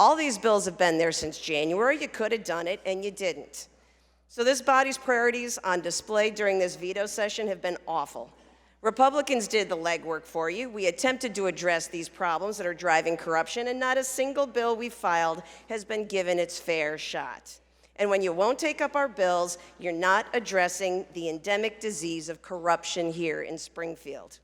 All these bills have been there since January. You could have done it, and you didn't. So this body's priorities on display during this veto session have been awful. Republicans did the legwork for you. We attempted to address these problems that are driving corruption, and not a single bill we filed has been given its fair shot. And when you won't take up our bills, you're not addressing the endemic disease of corruption here in Springfield.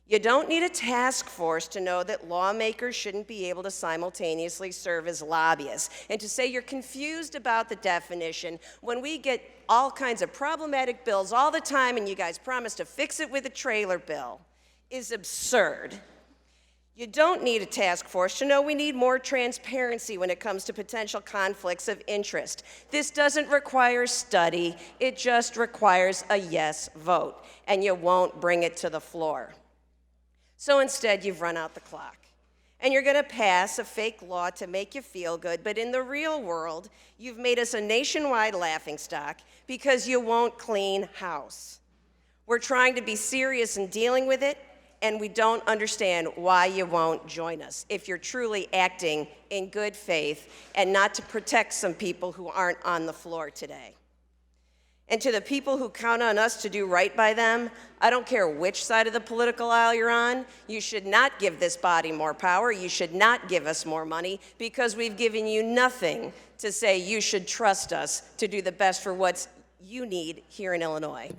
You don't need a task force to know that lawmakers shouldn't be able to simultaneously serve as lobbyists. And to say you're confused about the definition when we get all kinds of problematic bills all the time and you guys promise to fix it with a trailer bill is absurd. You don't need a task force to know we need more transparency when it comes to potential conflicts of interest. This doesn't require study, it just requires a yes vote, and you won't bring it to the floor. So instead, you've run out the clock. And you're gonna pass a fake law to make you feel good, but in the real world, you've made us a nationwide laughingstock because you won't clean house. We're trying to be serious in dealing with it, and we don't understand why you won't join us if you're truly acting in good faith and not to protect some people who aren't on the floor today. And to the people who count on us to do right by them, I don't care which side of the political aisle you're on, you should not give this body more power, you should not give us more money, because we've given you nothing to say you should trust us to do the best for what you need here in Illinois.